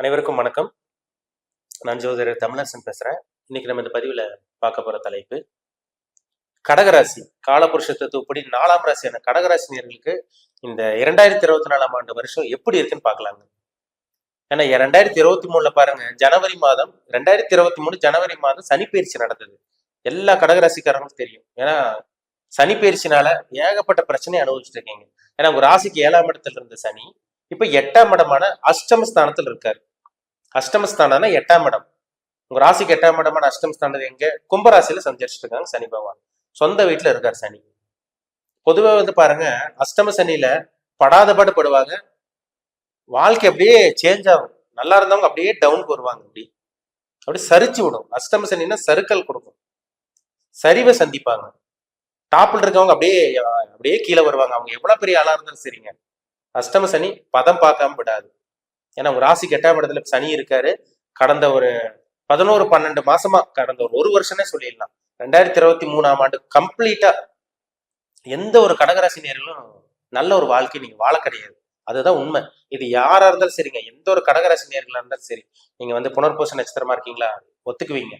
அனைவருக்கும் வணக்கம். நான் ஜோதிடர் தமிழரசன் பேசுறேன். இன்னைக்கு நம்ம இந்த பதிவுல பார்க்க போற தலைப்பு கடகராசி. காலபுருஷ தத்துவப்படி 4ஆம் ராசியான கடகராசினியர்களுக்கு இந்த 2024ஆம் ஆண்டு வருஷம் எப்படி இருக்குன்னு பார்க்கலாங்க. ஏன்னா 2023 பாருங்க, ஜனவரி மாதம் 2023 ஜனவரி மாதம் சனி பயிற்சி நடந்தது. எல்லா கடகராசிக்காரங்களுக்கும் தெரியும். ஏன்னா சனி பயிற்சினால ஏகப்பட்ட பிரச்சனையை அனுபவிச்சுட்டு இருக்கீங்க. ஏன்னா உங்க ராசிக்கு 7ஆம் இடத்துல இருந்த சனி இப்ப 8ஆம் இடமான அஷ்டமஸ்தானத்தில் இருக்காரு. அஷ்டமஸ்தானம் 8ஆம் இடம். உங்க ராசிக்கு 8ஆம் இடமான அஷ்டமஸ்தானம் எங்க? கும்பராசியில சஞ்சரிச்சுட்டு இருக்காங்க சனி பகவான். சொந்த வீட்டுல இருக்காரு சனி. பொதுவா பாருங்க, அஷ்டம சனியில படாத பாடு படுவாங்க. வாழ்க்கை அப்படியே சேஞ்ச் ஆகும். நல்லா இருந்தவங்க அப்படியே டவுனுக்கு வருவாங்க. அப்படியே சரிச்சு விடும். அஷ்டம சனின்னா சறுக்கல் கொடுக்கும், சரிவை சந்திப்பாங்க. டாப்ல இருக்கவங்க அப்படியே அப்படியே கீழே வருவாங்க. அவங்க எவ்வளவு பெரிய ஆளா இருந்தாலும் சரிங்க, அஷ்டம சனி பதம் பார்க்காம விடாது. ஏன்னா உங்க ராசிக்கு 8ஆம் இடத்துல சனி இருக்காரு. கடந்த ஒரு 11-12 மாசமா, கடந்த ஒரு வருஷமே சொல்லிடலாம், 2023ஆம் ஆண்டு கம்ப்ளீட்டா எந்த ஒரு கடகராசினியர்களும் நல்ல ஒரு வாழ்க்கை நீங்க வாழ கிடையாது. அதுதான் உண்மை. இது யாரா இருந்தாலும் சரிங்க, எந்த ஒரு கடகராசினியர்களா இருந்தாலும் சரி, நீங்க புனர்பூச நட்சத்திரமா இருக்கீங்களா, ஒத்துக்குவீங்க.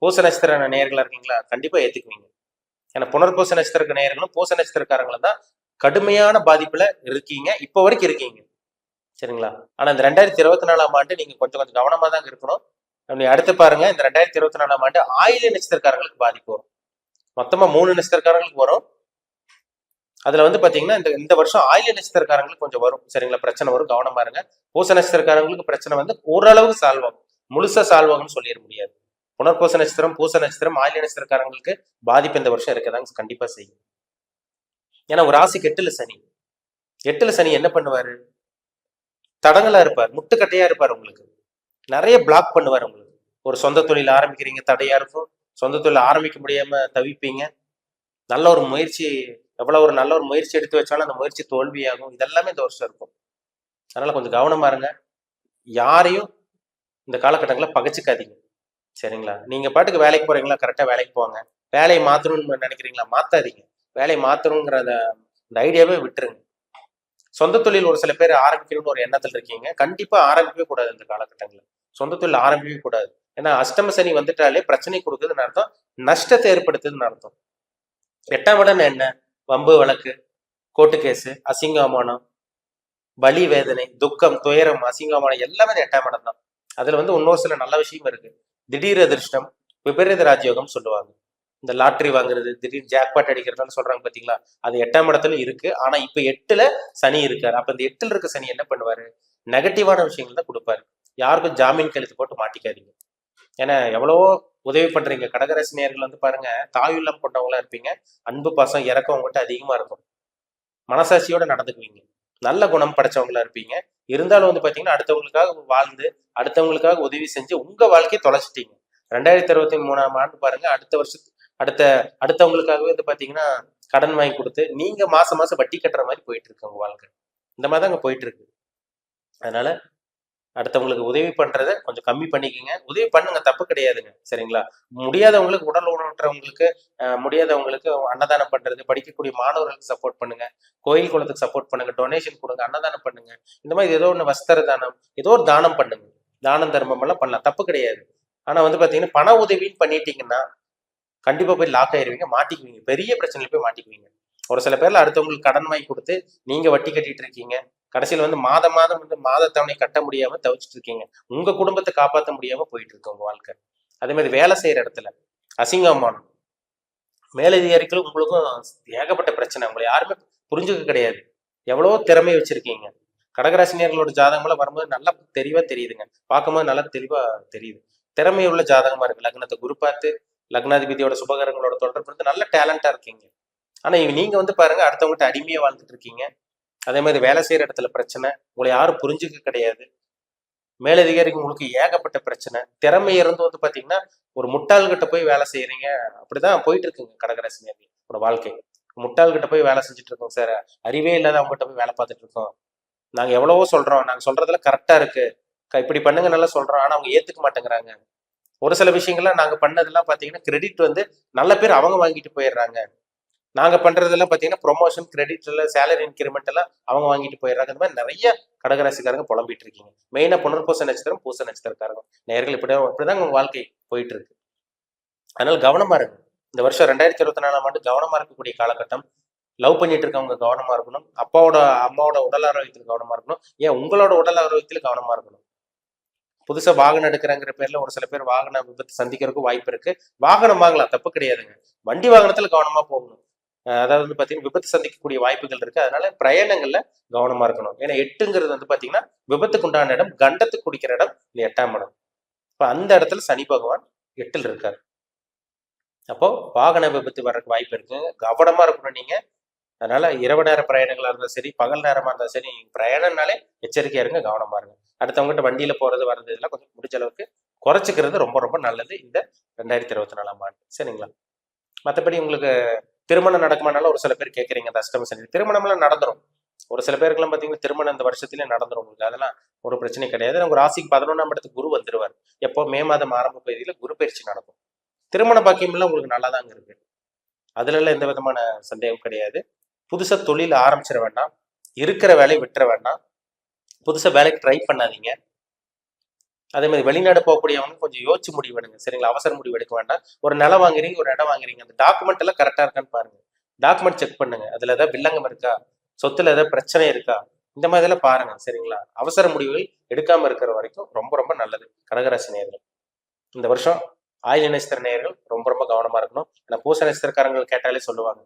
பூச நட்சத்திர நேயர்களா இருக்கீங்களா, கண்டிப்பா ஏத்துக்குவீங்க. ஏன்னா புனர்பூச நட்சத்திர நேயர்களும் பூச நட்சத்திரக்காரங்களும் தான் கடுமையான பாதிப்புல இருக்கீங்க, இப்போ வரைக்கும் இருக்கீங்க. சரிங்களா? ஆனா இந்த 2024ஆம் ஆண்டு நீங்க கொஞ்சம் கவனமா தான் இருக்கணும். அடுத்து பாருங்க, இந்த 2024ஆம் ஆண்டு ஆயில்ய நட்சத்திரக்காரங்களுக்கு பாதிப்பு வரும். மொத்தமா 3 நட்சத்திரக்காரங்களுக்கு வரும். அதுல பாத்தீங்கன்னா இந்த வருஷம் ஆயில்ய நட்சத்திரக்காரங்களுக்கு கொஞ்சம் வரும். சரிங்களா? பிரச்சனை வரும், கவனமா இருங்க. பூச நட்சத்திரக்காரங்களுக்கு பிரச்சனை ஓரளவுக்கு சால்வ் ஆகும். முழுசா சால்வ் ஆகும்னு சொல்லிட முடியாது. புனர்பூச நட்சத்திரம், பூச நட்சத்திரம், ஆயில்ய நட்சத்திரக்காரங்களுக்கு பாதிப்பு இந்த வருஷம் இருக்கதாங்க கண்டிப்பா செய்யும். ஏன்னா ஒரு ராசிக்கு 8ல சனி. 8ல சனி என்ன பண்ணுவாரு? தடங்களா இருப்பார், முட்டுக்கட்டையா இருப்பார். உங்களுக்கு நிறைய பிளாக் பண்ணுவார். உங்களுக்கு ஒரு சொந்த தொழில் ஆரம்பிக்கிறீங்க, தடையா இருக்கும். சொந்த தொழில் ஆரம்பிக்க முடியாம தவிப்பீங்க. நல்ல ஒரு முயற்சி, எவ்வளவு ஒரு நல்ல ஒரு முயற்சி எடுத்து வச்சாலும் அந்த முயற்சி தோல்வியாகும். இதெல்லாமே இந்த வருஷம் இருக்கும். அதனால கொஞ்சம் கவனமா இருங்க. யாரையும் இந்த காலகட்டங்களில் பகைச்சிக்காதீங்க. சரிங்களா? நீங்க பாட்டுக்கு வேலைக்கு போறீங்களா, கரெக்டா வேலைக்கு போவாங்க. வேலையை மாத்தணும்னு நினைக்கிறீங்களா, மாத்தாதீங்க. வேலையை மாத்தணுங்கிற அந்த ஐடியாவே விட்டுருங்க. சொந்த தொழில் ஒரு சில பேர் ஆரம்பிக்கணும்னு ஒரு எண்ணத்தில் இருக்கீங்க, கண்டிப்பா ஆரம்பிக்கவே கூடாது. இந்த காலகட்டங்களில் சொந்த தொழில் ஆரம்பிக்கவே கூடாது. ஏன்னா அஷ்டம சனி வந்துட்டாலே பிரச்சனை கொடுக்குதுன்னு அர்த்தம், நஷ்டத்தை ஏற்படுத்துதுன்னு அர்த்தம். 8ஆம் இடம் என்ன? வம்பு வழக்கு, கோர்ட்டு கேஸு, அசிங்க அவமானம், பலி வேதனை, துக்கம், துயரம், அசிங்க அவமானம் எல்லாமே 8ஆம் இடம் தான். அதுல இன்னொரு சில நல்ல விஷயம் இருக்கு. திடீர் அதிர்ஷ்டம், விபரீத ராஜயோகம் சொல்லுவாங்க. இந்த லாட்ரி வாங்குறது, திடீர் ஜாக்பாட் அடிக்கிறதுன்னு சொல்றாங்க பாத்தீங்களா, அது 8ஆம் இடத்துல இருக்கு. ஆனா இப்ப 8ல சனி இருக்காரு. அப்ப இந்த 8ல இருக்க சனி என்ன பண்ணுவாரு? நெகட்டிவான விஷயங்கள் தான் கொடுப்பாரு. யாருக்கும் ஜாமீன் கழுத்து போட்டு மாட்டிக்காதீங்க. ஏன்னா எவ்வளவோ உதவி பண்றீங்க. கடகராசி நேயர்கள் பாருங்க, தாயுள்ளம் கொண்டவங்களா இருப்பீங்க. அன்பு, பாசம், இறக்கம் உங்கள்கிட்ட அதிகமா இருக்கும். மனசாட்சியோட நடந்துக்குவீங்க. நல்ல குணம் படைச்சவங்களா இருப்பீங்க. இருந்தாலும் பாத்தீங்கன்னா அடுத்தவங்களுக்காக வாழ்ந்து, அடுத்தவங்களுக்காக உதவி செஞ்சு உங்க வாழ்க்கையை தொலைச்சிட்டீங்க. 2023ஆம் ஆண்டு பாருங்க, அடுத்தவங்களுக்காகவே பாத்தீங்கன்னா கடன் வாங்கி கொடுத்து நீங்க மாசம் மாசம் வட்டி கட்டுற மாதிரி போயிட்டு இருக்கு உங்க வாழ்க்கை. இந்த மாதிரி தாங்க போயிட்டு இருக்கு. அதனால அடுத்தவங்களுக்கு உதவி பண்றத கொஞ்சம் கம்மி பண்ணிக்கோங்க. உதவி பண்ணுங்க, தப்பு கிடையாதுங்க. சரிங்களா? முடியாதவங்களுக்கு, உடல் ஊனமுற்றவங்களுக்கு, முடியாதவங்களுக்கு அன்னதானம் பண்றது, படிக்கக்கூடிய மாணவர்களுக்கு சப்போர்ட் பண்ணுங்க, கோயில் குளத்துக்கு சப்போர்ட் பண்ணுங்க, டொனேஷன் கொடுங்க, அன்னதானம் பண்ணுங்க. இந்த மாதிரி ஏதோ ஒன்று வஸ்திர தானம், ஏதோ ஒரு தானம் பண்ணுங்க. தானம் தர்மம் எல்லாம் பண்ணலாம், தப்பு கிடையாது. ஆனா பாத்தீங்கன்னா பண உதவின்னு பண்ணிட்டீங்கன்னா கண்டிப்பா போய் லாக் ஆயிருவீங்க, மாட்டிக்குவீங்க, பெரிய பிரச்சனையில போய் மாட்டிக்குவீங்க. ஒரு சில பேர்ல அடுத்தவங்களுக்கு கடன் வாங்கி கொடுத்து நீங்க வட்டி கட்டிட்டு இருக்கீங்க. கடைசியில் மாதம் மாத தவணை கட்ட முடியாம தவிச்சிட்டு இருக்கீங்க. உங்க குடும்பத்தை காப்பாற்ற முடியாம போயிட்டு இருக்கு உங்க வாழ்க்கை. அதே மாதிரி வேலை செய்யற இடத்துல அசிங்கமானம், மேலதிகாரிகளும் உங்களுக்கும் ஏகப்பட்ட பிரச்சனை. உங்களை யாருமே புரிஞ்சுக்க கிடையாது. எவ்வளவோ திறமை வச்சிருக்கீங்க. கடகராசினியர்களோட ஜாதகம்லாம் வரும்போது நல்லா தெளிவா தெரியுதுங்க. பார்க்கும்போது நல்லா தெளிவா தெரியுது. திறமை உள்ள ஜாதகமா இருக்கு. லக்னத்தை குரு பார்த்து, லக்னாதிபதியோட சுபகரங்களோட தொடர்பு நல்ல டேலண்டா இருக்கீங்க. ஆனா நீங்க பாருங்க, அடுத்தவங்ககிட்ட அடிமையா வாழ்ந்துட்டு இருக்கீங்க. அதே மாதிரி வேலை செய்யற இடத்துல பிரச்சனை, உங்களை யாரும் புரிஞ்சுக்க கிடையாது. மேலதிகாரிக்கு உங்களுக்கு ஏகப்பட்ட பிரச்சனை. திறமை இருந்து பாத்தீங்கன்னா ஒரு முட்டாள்கிட்ட போய் வேலை செய்யறீங்க. அப்படிதான் போயிட்டு இருக்குங்க கடகராசினியர்களோட வாழ்க்கை. முட்டாள்கிட்ட போய் வேலை செஞ்சுட்டு இருக்கோம் சார், அறிவே இல்லாத அவங்ககிட்ட போய் வேலை பார்த்துட்டு இருக்கோம். நாங்க எவ்வளவோ சொல்றோம், நாங்க சொல்றதுல கரெக்டா இருக்கு, இப்படி பண்ணுங்க நல்லா சொல்றோம், ஆனா அவங்க ஏத்துக்க மாட்டேங்கிறாங்க. ஒரு சில விஷயங்கள்லாம் நாங்க பண்ணதெல்லாம் பாத்தீங்கன்னா கிரெடிட் நல்ல பேர் அவங்க வாங்கிட்டு போயிடுறாங்க. நாங்க பண்றதெல்லாம் பாத்தீங்கன்னா ப்ரொமோஷன், கிரெடிட்ல சேலரி இன்கிரிமெண்ட் எல்லாம் அவங்க வாங்கிட்டு போயிடுறாங்க. இந்த மாதிரி நிறைய கடகராசிக்காரங்க புலம்பிட்டு இருக்கீங்க. மெயினா புனர்பூச நட்சத்திரம், பூச நட்சத்திரக்காரங்க நேயர்கள் இப்படிதான் உங்க வாழ்க்கை போயிட்டு இருக்கு. அதனால கவனமா இருங்க. இந்த வருஷம் 2024ஆம் ஆண்டு கவனமா இருக்கக்கூடிய காலகட்டம். லவ் பண்ணிட்டு இருக்கவங்க கவனமா இருக்கணும். அம்மாவோட உடல் ஆரோக்கியத்தில் கவனமா இருக்கணும். ஏன் உங்களோட உடல் ஆரோக்கியத்தில் கவனமா இருக்கணும். புதுசா வாகனம் எடுக்கிறங்கிற பேர்ல ஒரு சில பேர் வாகன விபத்து சந்திக்கிறதுக்கும் வாய்ப்பு இருக்கு. வாகனம் வாங்கலாம், தப்பு கிடையாதுங்க. வண்டி வாகனத்துல கவனமா போகணும். அதாவது வந்து பாத்தீங்கன்னா விபத்து சந்திக்கக்கூடிய வாய்ப்புகள் இருக்கு. அதனால பிரயாணங்கள்ல கவனமா இருக்கணும். ஏன்னா 8ங்கிறது வந்து பாத்தீங்கன்னா விபத்துக்கு உண்டான இடம், கண்டத்துக்கு குடிக்கிற இடம் இந்த 8ஆம் இடம். இப்ப அந்த இடத்துல சனி பகவான் 8ல் இருக்காரு. அப்போ வாகன விபத்து வர்றதுக்கு வாய்ப்பு இருக்கு. கவனமா இருக்கணும் நீங்க. அதனால இரவு நேர பிரயாணங்களா இருந்தாலும் சரி, பகல் நேரமா இருந்தாலும் சரி, நீங்க பிரயாணம்னாலே எச்சரிக்கையா இருங்க, கவனமா இருங்க. அடுத்தவங்ககிட்ட வண்டியில போறது வர்றது இதெல்லாம் கொஞ்சம் முடிஞ்ச அளவுக்கு குறைச்சிக்கிறது ரொம்ப ரொம்ப நல்லது இந்த 2024ஆம் ஆண்டு. சரிங்களா? மற்றபடி உங்களுக்கு திருமணம் நடக்குமானாலும் ஒரு சில பேர் கேட்குறீங்க அந்த அஷ்டம சனி. திருமணம்லாம் நடந்துடும். ஒரு சில பேருக்குலாம் பார்த்தீங்கன்னா திருமணம் இந்த வருஷத்துலேயே நடந்துடும் உங்களுக்கு. அதெல்லாம் ஒரு பிரச்சனை கிடையாது. உங்க ராசிக்கு 11ஆம் இடத்துக்கு குரு வந்துருவார். எப்போ மே மாதம் ஆரம்ப பகுதியில் குரு பயிற்சி நடக்கும். திருமண பாக்கியம்லாம் உங்களுக்கு நல்லா தாங்க இருக்கு. அதுல எந்த விதமான சந்தேகம் கிடையாது. புதுசா தொழில் ஆரம்பிச்சிட வேண்டாம். இருக்கிற வேலையை விட்டுற வேண்டாம். புதுசா வேலைக்கு ட்ரை பண்ணாதீங்க. அதே மாதிரி வெளிநாடு போகக்கூடியவங்க கொஞ்சம் யோசிச்சு முடிவு எடுங்க. சரிங்களா? அவசர முடிவு எடுக்க வேண்டாம். ஒரு நிலம் வாங்குறீங்க, ஒரு இடம் வாங்குறீங்க, அந்த டாக்குமெண்ட் எல்லாம் கரெக்டா இருக்கான்னு பாருங்க. டாக்குமெண்ட் செக் பண்ணுங்க. அதுல ஏதாவது வில்லங்கம் இருக்கா, சொத்துல ஏதாவது பிரச்சனை இருக்கா, இந்த மாதிரி எல்லாம் பாருங்க. சரிங்களா? அவசர முடிவுகள் எடுக்காம இருக்கிற வரைக்கும் ரொம்ப ரொம்ப நல்லது கடகராசி நேயர்கள். இந்த வருஷம் ஆயில்ய நட்சத்திர நேயர்கள் ரொம்ப ரொம்ப கவனமா இருக்கணும். ஏன்னா பூச நட்சத்திரக்காரங்கள் கேட்டாலே சொல்லுவாங்க.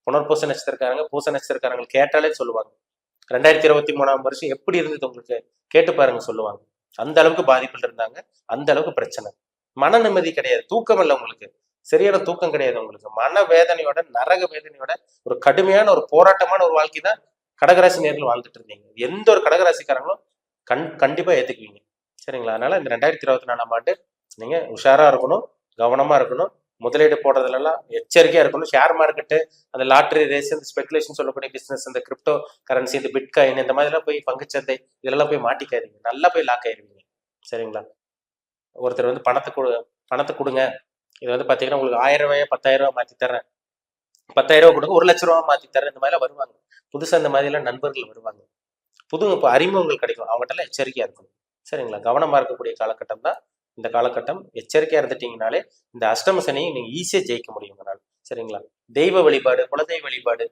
புனர்பூச நட்சத்திரக்காரங்க, பூச நட்சத்திரக்காரங்கள் கேட்டாலே சொல்லுவாங்க. 2023ஆம் வருஷம் எப்படி இருந்தது உங்களுக்கு கேட்டு பாருங்க, சொல்லுவாங்க. அந்த அளவுக்கு பாதிப்பில் இருந்தாங்க. அந்த அளவுக்கு பிரச்சனை. மன நிம்மதி கிடையாது, தூக்கம் இல்லை உங்களுக்கு. சரியான தூக்கம் கிடையாது உங்களுக்கு. மன வேதனையோட, நரக வேதனையோட ஒரு கடுமையான ஒரு போராட்டமான ஒரு வாழ்க்கை தான் கடகராசி நேர்கள் வாழ்ந்துட்டு இருந்தீங்க. எந்த ஒரு கடகராசிக்காரங்களும் கண்டிப்பா ஏத்துக்குவீங்க. சரிங்களா? அதனால இந்த 2024ஆம் ஆண்டு நீங்க உஷாரா இருக்கணும், கவனமா இருக்கணும். முதலீடு போடுறதுலாம் எச்சரிக்கையா இருக்கணும். ஷேர் மார்க்கெட்டு, அந்த லாட்டரி ரேஸ், இந்த ஸ்பெகுலேஷன் சொல்லக்கூடிய பிசினஸ், இந்த கிரிப்டோ கரன்சி, இந்த பிட்காயின், இந்த மாதிரிலாம் போய் பங்குச்சந்தை இதெல்லாம் போய் மாட்டிக்காதீங்க. நல்லா போய் லாக் ஆயிருவீங்க. சரிங்களா? ஒருத்தர் வந்து பணத்தை கொடுங்க, இது வந்து பாத்தீங்கன்னா உங்களுக்கு 1000 ரூபாய் 10,000 ரூபாய் மாத்தி தர்றேன், 10,000 ரூபாய் கொடுங்க 1,00,000 ரூபாய் மாத்தி தர்றேன், இந்த மாதிரிலாம் வருவாங்க. புதுசா இந்த மாதிரி எல்லாம் நண்பர்கள் வருவாங்க. இப்போ அறிமுகங்கள் கிடைக்கும். அவங்ககிட்ட எல்லாம் எச்சரிக்கையா இருக்கணும். சரிங்களா? கவனமா இருக்கக்கூடிய காலகட்டம் தான் இந்த காலகட்டம். எச்சரிக்கையா இருந்துட்டீங்கனாலே இந்த அஷ்டம சனியை நீங்க ஈஸியா ஜெயிக்க முடியும். சரிங்களா? தெய்வ வழிபாடு, குலதெய்வ வழிபாடு,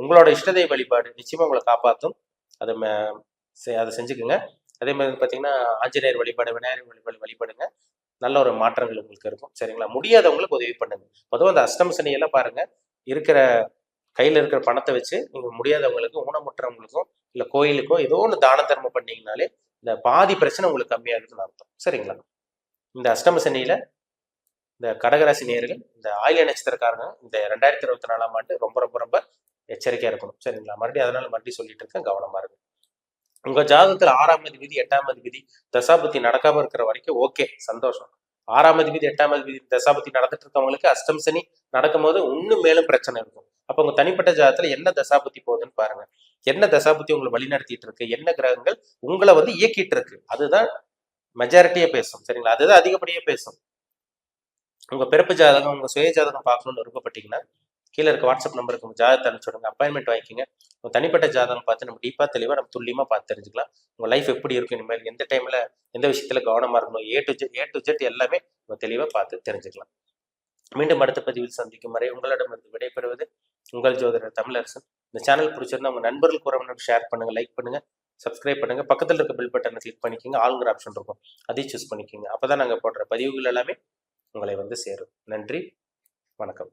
உங்களோட இஷ்ட தெய்வ வழிபாடு நிச்சயமா உங்களை காப்பாற்றும். அதை செஞ்சுக்குங்க. அதே மாதிரி பார்த்தீங்கன்னா ஆஞ்சநேயர் வழிபாடு, விநாயகர் வழிபாடுங்க. நல்ல ஒரு மாற்றங்கள் உங்களுக்கு இருக்கும். சரிங்களா? முடியாதவங்களுக்கு உதவி பண்ணுங்க. பொதுவாக அந்த அஷ்டம சனியெல்லாம் பாருங்க, இருக்கிற கையில் இருக்கிற பணத்தை வச்சு நீங்க முடியாதவங்களுக்கும், ஊனமுற்றவங்களுக்கும், இல்லை கோயிலுக்கோ ஏதோ ஒன்று தான தர்மம் பண்ணீங்கனாலே இந்த பாதி பிரச்சனை உங்களுக்கு கம்மியாகுதுன்னு அர்த்தம். சரிங்களா? இந்த அஷ்டம சனியில இந்த கடகராசி நேயர்கள், இந்த ஆயில்ய நட்சத்திரக்காரங்க இந்த 2024ஆம் ஆண்டு ரொம்ப ரொம்ப ரொம்ப எச்சரிக்கையா இருக்கணும். சரிங்களா? மறுபடியும் சொல்லிட்டு இருக்கேன், கவனமா இருக்கு. உங்க ஜாதகத்துல 6ஆம் அதிபதி 8ஆம் அதிபதி தசாபுத்தி நடக்காம இருக்கிற வரைக்கும் ஓகே, சந்தோஷம். 6ஆம் அதிபதி 8ஆம் அதிபதி தசாபுத்தி நடந்துட்டு இருக்கவங்களுக்கு அஷ்டம் சனி நடக்கும் போது இன்னும் மேலும் பிரச்சனை இருக்கும். அப்ப உங்க தனிப்பட்ட ஜாதகத்துல என்ன தசாபுத்தி போகுதுன்னு பாருங்க. என்ன தசாபுத்தி உங்களை வழி நடத்திட்டு இருக்கு, என்ன கிரகங்கள் உங்களை வந்து இயக்கிட்டு இருக்கு, அதுதான் மெஜாரிட்டியே பேசும். சரிங்களா? அதுதான் அதிகப்படியே பேசும். உங்க பிறப்பு ஜாதகம், உங்க சுய ஜாதகம் பார்க்கணும்னு விருப்பப்பட்டீங்கன்னா கீழே இருக்க வாட்ஸ்அப் நம்பருக்கு உங்க ஜாதகத்தை அனுப்பிச்சுடுங்க. அப்பாயின்மெண்ட் வாங்கிக்கோங்க. உங்க தனிப்பட்ட ஜாதகம் பார்த்து நம்ம டீப்பா தெளிவா நம்ம துல்லியமா பார்த்து தெரிஞ்சுக்கலாம். உங்க லைஃப் எப்படி இருக்கும், இனிமேல் எந்த டைம்ல எந்த விஷயத்துல கவனமா இருக்கணும், ஏ டு ஜெட் எல்லாமே நம்ம தெளிவா பார்த்து தெரிஞ்சுக்கலாம். மீண்டும் அடுத்த பதிவில் சந்திக்கும் வரை உங்களிடமிருந்து விடைபெறுவது உங்கள் ஜோதிடர் தமிழரசன். இந்த சேனல் பிடிச்சிருந்தா உங்க நண்பர்களுக்கு உறவினருக்கு ஷேர் பண்ணுங்க, லைக் பண்ணுங்க, சப்ஸ்கிரைப் பண்ணுங்க. பக்கத்தில் இருக்க பெல் பட்டனை கிளிக் பண்ணிக்கோங்க. ஆளுங்கிற ஆப்ஷன் இருக்கும், அதையும் சூஸ் பண்ணிக்கோங்க. அப்பதான் நாங்கள் போடுற பதிவுகள் எல்லாமே உங்களை வந்து சேரும். நன்றி, வணக்கம்.